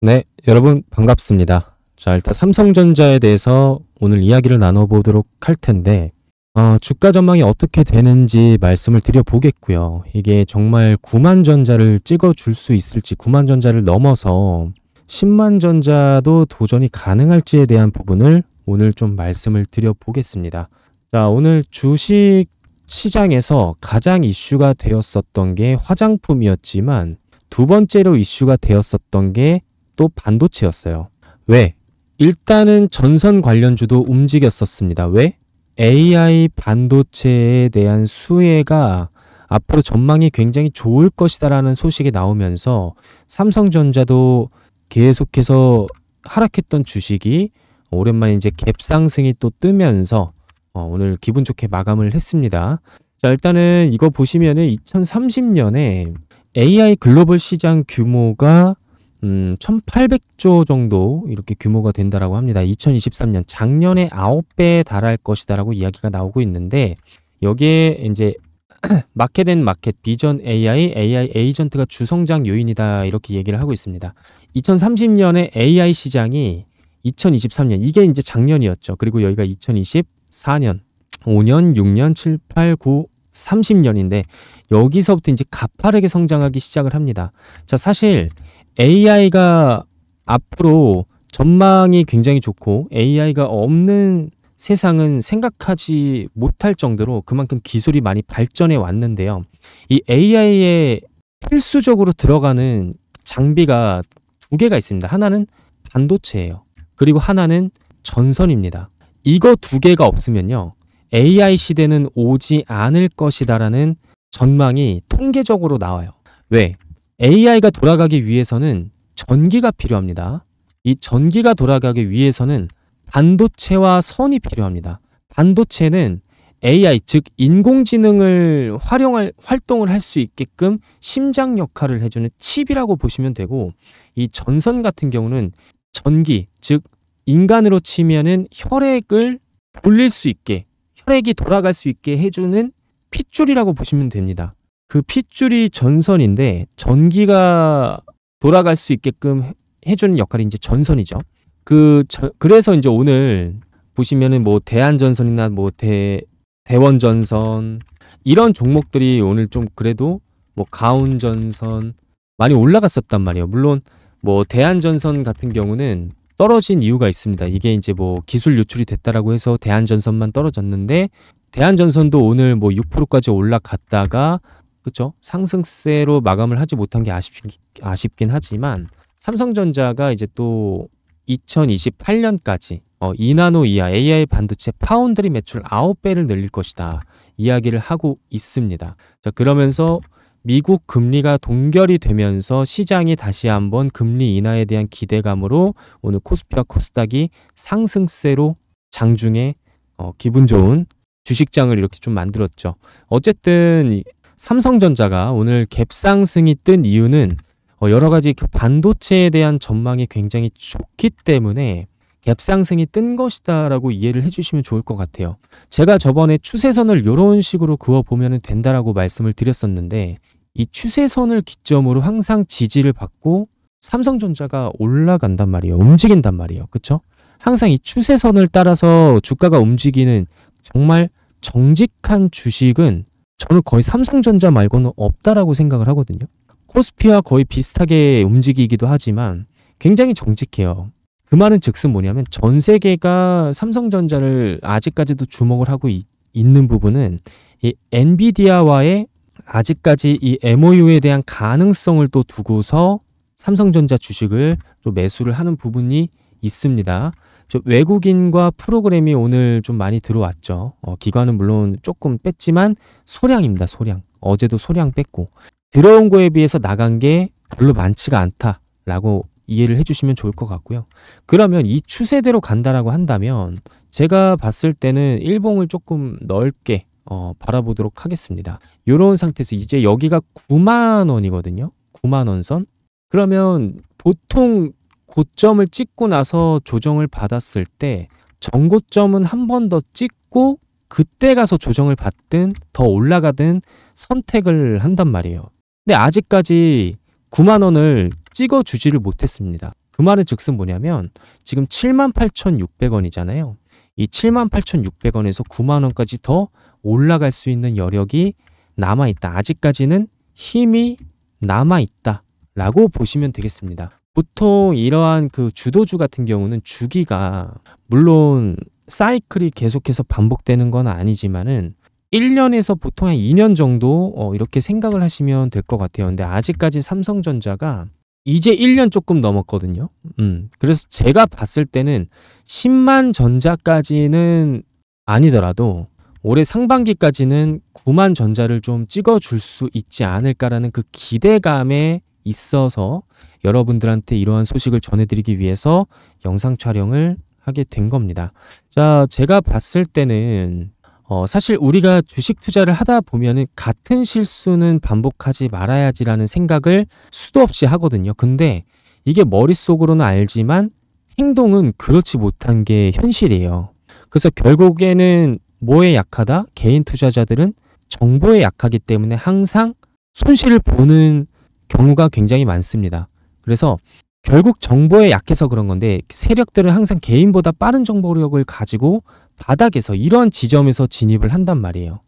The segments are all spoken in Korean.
네, 여러분 반갑습니다. 자, 일단 삼성전자에 대해서 오늘 이야기를 나눠보도록 할 텐데, 주가 전망이 어떻게 되는지 말씀을 드려보겠고요. 이게 정말 9만 전자를 찍어줄 수 있을지, 9만 전자를 넘어서 10만 전자도 도전이 가능할지에 대한 부분을 오늘 좀 말씀을 드려보겠습니다. 자, 오늘 주식 시장에서 가장 이슈가 되었었던 게 화장품이었지만, 두 번째로 이슈가 되었었던 게 또 반도체였어요. 왜? 일단은 전선 관련주도 움직였었습니다. 왜? AI 반도체에 대한 수혜가 앞으로 전망이 굉장히 좋을 것이다라는 소식이 나오면서 삼성전자도 계속해서 하락했던 주식이 오랜만에 이제 갭 상승이 또 뜨면서 오늘 기분 좋게 마감을 했습니다. 자, 일단은 이거 보시면은 2030년에 AI 글로벌 시장 규모가 1800조 정도 이렇게 규모가 된다라고 합니다. 2023년 작년에 9배에 달할 것이다라고 이야기가 나오고 있는데, 여기에 이제 마켓 앤 마켓 비전 AI 에이전트가 주성장 요인이다 이렇게 얘기를 하고 있습니다. 2030년에 AI 시장이 2023년 이게 이제 작년이었죠. 그리고 여기가 2024년 5년, 6년, 7, 8, 9, 30년인데 여기서부터 이제 가파르게 성장하기 시작을 합니다. 자, 사실 AI가 앞으로 전망이 굉장히 좋고 AI가 없는 세상은 생각하지 못할 정도로 그만큼 기술이 많이 발전해 왔는데요. 이 AI에 필수적으로 들어가는 장비가 두 개가 있습니다. 하나는 반도체예요. 그리고 하나는 전선입니다. 이거 두 개가 없으면요, AI 시대는 오지 않을 것이다라는 전망이 통계적으로 나와요. 왜? AI가 돌아가기 위해서는 전기가 필요합니다. 이 전기가 돌아가기 위해서는 반도체와 선이 필요합니다. 반도체는 AI, 즉 인공지능을 활동을 할 수 있게끔 심장 역할을 해주는 칩이라고 보시면 되고, 이 전선 같은 경우는 전기, 즉 인간으로 치면은 혈액을 돌릴 수 있게, 혈액이 돌아갈 수 있게 해주는 핏줄이라고 보시면 됩니다. 그 핏줄이 전선인데 전기가 돌아갈 수 있게끔 해주는 역할이 이제 전선이죠. 그래서 이제 오늘 보시면은 뭐 대한전선이나 뭐 대원전선 이런 종목들이 오늘 좀 그래도 뭐 가온전선 많이 올라갔었단 말이에요. 물론 뭐 대한전선 같은 경우는 떨어진 이유가 있습니다. 이게 이제 뭐 기술 유출이 됐다라고 해서 대한전선만 떨어졌는데, 대한전선도 오늘 뭐 6%까지 올라갔다가 그쵸? 상승세로 마감을 하지 못한 게 아쉽긴 하지만, 삼성전자가 이제 또 2028년까지 2나노 이하 AI 반도체 파운드리 매출 9배를 늘릴 것이다 이야기를 하고 있습니다. 자, 그러면서 미국 금리가 동결이 되면서 시장이 다시 한번 금리 인하에 대한 기대감으로 오늘 코스피와 코스닥이 상승세로 장중에 기분 좋은 주식장을 이렇게 좀 만들었죠. 어쨌든 삼성전자가 오늘 갭상승이 뜬 이유는 여러 가지 반도체에 대한 전망이 굉장히 좋기 때문에 갭상승이 뜬 것이다 라고 이해를 해주시면 좋을 것 같아요. 제가 저번에 추세선을 이런 식으로 그어보면 된다라고 말씀을 드렸었는데, 이 추세선을 기점으로 항상 지지를 받고 삼성전자가 올라간단 말이에요. 움직인단 말이에요. 그쵸? 항상 이 추세선을 따라서 주가가 움직이는 정말 정직한 주식은 저는 거의 삼성전자 말고는 없다라고 생각을 하거든요. 코스피와 거의 비슷하게 움직이기도 하지만 굉장히 정직해요. 그 말은 즉슨 뭐냐면, 전 세계가 삼성전자를 아직까지도 주목을 하고 있는 부분은 이 엔비디아와의 아직까지 이 MOU에 대한 가능성을 또 두고서 삼성전자 주식을 좀 매수를 하는 부분이 있습니다. 외국인과 프로그램이 오늘 좀 많이 들어왔죠. 기관은 물론 조금 뺐지만 소량입니다. 소량. 어제도 소량 뺐고, 들어온 거에 비해서 나간 게 별로 많지가 않다라고 이해를 해주시면 좋을 것 같고요. 그러면 이 추세대로 간다라고 한다면 제가 봤을 때는 일봉을 조금 넓게 바라보도록 하겠습니다. 이런 상태에서 이제 여기가 9만 원이거든요. 9만 원 선. 그러면 보통 고점을 찍고 나서 조정을 받았을 때 정고점은 한 번 더 찍고 그때 가서 조정을 받든 더 올라가든 선택을 한단 말이에요. 근데 아직까지 9만 원을 찍어주지를 못했습니다. 그 말은 즉슨 뭐냐면 지금 78,600원이잖아요. 이 78,600원에서 9만 원까지 더 올라갈 수 있는 여력이 남아있다. 아직까지는 힘이 남아있다 라고 보시면 되겠습니다. 보통 이러한 그 주도주 같은 경우는 주기가 물론 사이클이 계속해서 반복되는 건 아니지만은 1년에서 보통 한 2년 정도 이렇게 생각을 하시면 될 것 같아요. 근데 아직까지 삼성전자가 이제 1년 조금 넘었거든요. 그래서 제가 봤을 때는 10만 전자까지는 아니더라도 올해 상반기까지는 9만 전자를 좀 찍어줄 수 있지 않을까라는 그 기대감에 있어서 여러분들한테 이러한 소식을 전해드리기 위해서 영상 촬영을 하게 된 겁니다. 자, 제가 봤을 때는 사실 우리가 주식 투자를 하다 보면은 같은 실수는 반복하지 말아야지라는 생각을 수도 없이 하거든요. 근데 이게 머릿속으로는 알지만 행동은 그렇지 못한 게 현실이에요. 그래서 결국에는 뭐에 약하다? 개인 투자자들은 정보에 약하기 때문에 항상 손실을 보는 경우가 굉장히 많습니다. 그래서 결국 정보에 약해서 그런 건데 세력들은 항상 개인보다 빠른 정보력을 가지고 바닥에서 이런 지점에서 진입을 한단 말이에요.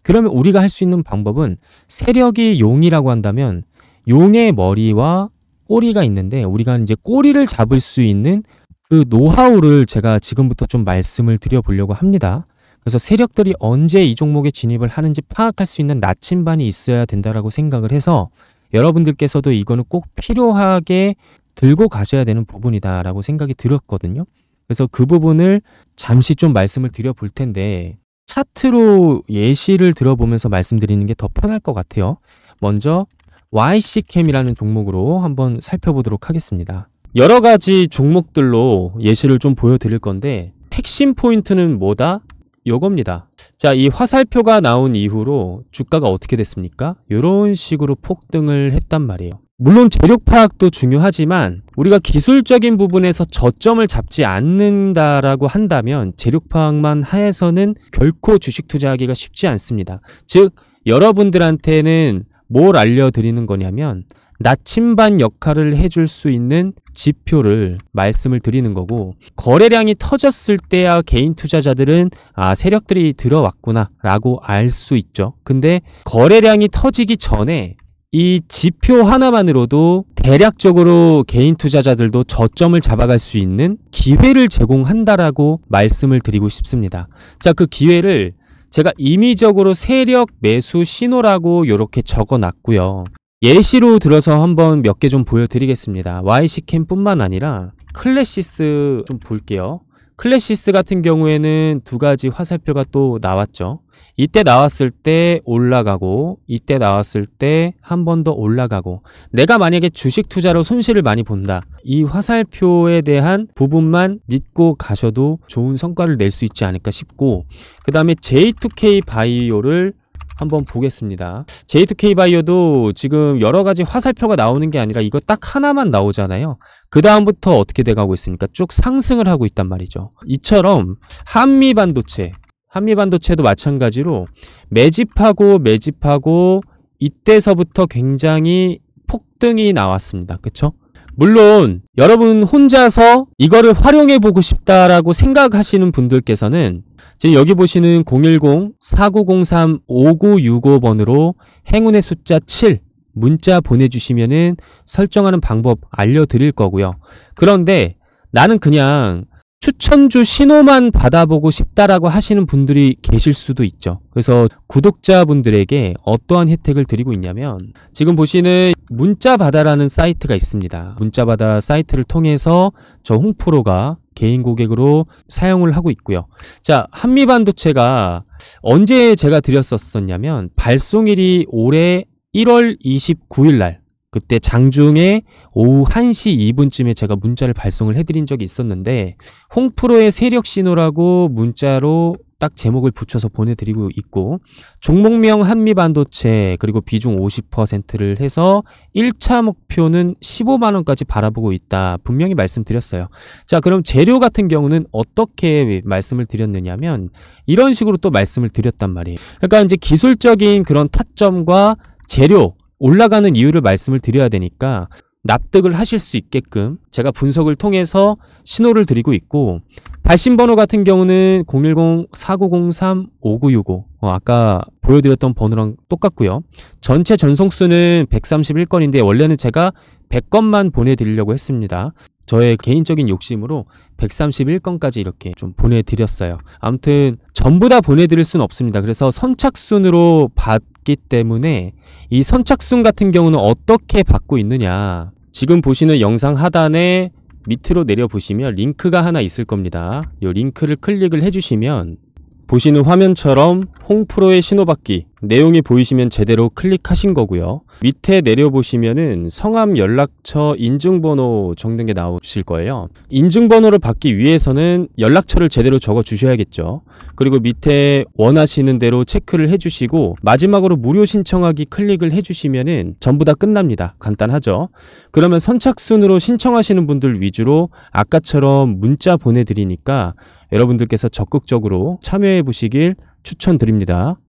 그러면 우리가 할 수 있는 방법은 세력이 용이라고 한다면 용의 머리와 꼬리가 있는데 우리가 이제 꼬리를 잡을 수 있는 그 노하우를 제가 지금부터 좀 말씀을 드려보려고 합니다. 그래서 세력들이 언제 이 종목에 진입을 하는지 파악할 수 있는 나침반이 있어야 된다라고 생각을 해서 여러분들께서도 이거는 꼭 필요하게 들고 가셔야 되는 부분이다라고 생각이 들었거든요. 그래서 그 부분을 잠시 좀 말씀을 드려볼 텐데 차트로 예시를 들어보면서 말씀드리는 게 더 편할 것 같아요. 먼저 YC캠이라는 종목으로 한번 살펴보도록 하겠습니다. 여러 가지 종목들로 예시를 좀 보여드릴 건데 핵심 포인트는 뭐다? 요겁니다. 자, 이 화살표가 나온 이후로 주가가 어떻게 됐습니까? 이런 식으로 폭등을 했단 말이에요. 물론 재력 파악도 중요하지만 우리가 기술적인 부분에서 저점을 잡지 않는다라고 한다면 재력 파악만 해서는 결코 주식 투자하기가 쉽지 않습니다. 즉 여러분들한테는 뭘 알려드리는 거냐면 나침반 역할을 해줄 수 있는 지표를 말씀을 드리는 거고 거래량이 터졌을 때야 개인 투자자들은 세력들이 들어왔구나 라고 알 수 있죠. 근데 거래량이 터지기 전에 이 지표 하나만으로도 대략적으로 개인 투자자들도 저점을 잡아갈 수 있는 기회를 제공한다라고 말씀을 드리고 싶습니다. 자, 그 기회를 제가 임의적으로 세력 매수 신호라고 이렇게 적어 놨고요. 예시로 들어서 한번 몇 개 좀 보여드리겠습니다. YC캠 뿐만 아니라 클래시스 좀 볼게요. 클래시스 같은 경우에는 두 가지 화살표가 또 나왔죠. 이때 나왔을 때 올라가고 이때 나왔을 때 한 번 더 올라가고 내가 만약에 주식 투자로 손실을 많이 본다. 이 화살표에 대한 부분만 믿고 가셔도 좋은 성과를 낼 수 있지 않을까 싶고 그 다음에 J2K 바이오를 한번 보겠습니다. J2K 바이오도 지금 여러 가지 화살표가 나오는 게 아니라 이거 딱 하나만 나오잖아요. 그 다음부터 어떻게 돼가고 있습니까? 쭉 상승을 하고 있단 말이죠. 이처럼 한미반도체도 마찬가지로 매집하고 이때서부터 굉장히 폭등이 나왔습니다. 그쵸? 물론 여러분 혼자서 이거를 활용해 보고 싶다라고 생각하시는 분들께서는 지금 여기 보시는 010-4903-5965번으로 행운의 숫자 7 문자 보내주시면은 설정하는 방법 알려드릴 거고요. 그런데 나는 그냥 추천주 신호만 받아보고 싶다라고 하시는 분들이 계실 수도 있죠. 그래서 구독자분들에게 어떠한 혜택을 드리고 있냐면 지금 보시는 문자바다라는 사이트가 있습니다. 문자바다 사이트를 통해서 저 홍프로가 개인 고객으로 사용을 하고 있고요. 자, 한미반도체가 언제 제가 드렸었냐면 발송일이 올해 1월 29일 날 그때 장중에 오후 1시 2분쯤에 제가 문자를 발송을 해드린 적이 있었는데 홍프로의 세력 신호라고 문자로 딱 제목을 붙여서 보내드리고 있고 종목명 한미반도체 그리고 비중 50%를 해서 1차 목표는 15만원까지 바라보고 있다. 분명히 말씀드렸어요. 자, 그럼 재료 같은 경우는 어떻게 말씀을 드렸느냐면 이런 식으로 또 말씀을 드렸단 말이에요. 그러니까 이제 기술적인 그런 타점과 재료 올라가는 이유를 말씀을 드려야 되니까 납득을 하실 수 있게끔 제가 분석을 통해서 신호를 드리고 있고, 발신번호 같은 경우는 010-4903-5965 아까 보여드렸던 번호랑 똑같고요. 전체 전송수는 131건인데 원래는 제가 100건만 보내드리려고 했습니다. 저의 개인적인 욕심으로 131건까지 이렇게 좀 보내드렸어요. 아무튼 전부 다 보내드릴 수는 없습니다. 그래서 선착순으로 받기 때문에 이 선착순 같은 경우는 어떻게 받고 있느냐, 지금 보시는 영상 하단에 밑으로 내려보시면 링크가 하나 있을 겁니다. 이 링크를 클릭을 해주시면 보시는 화면처럼 홍프로의 신호받기 내용이 보이시면 제대로 클릭하신 거고요. 밑에 내려보시면은 성함, 연락처, 인증번호 적는 게 나오실 거예요. 인증번호를 받기 위해서는 연락처를 제대로 적어 주셔야겠죠. 그리고 밑에 원하시는 대로 체크를 해주시고 마지막으로 무료 신청하기 클릭을 해주시면은 전부 다 끝납니다. 간단하죠. 그러면 선착순으로 신청하시는 분들 위주로 아까처럼 문자 보내드리니까 여러분들께서 적극적으로 참여해 보시길 추천드립니다.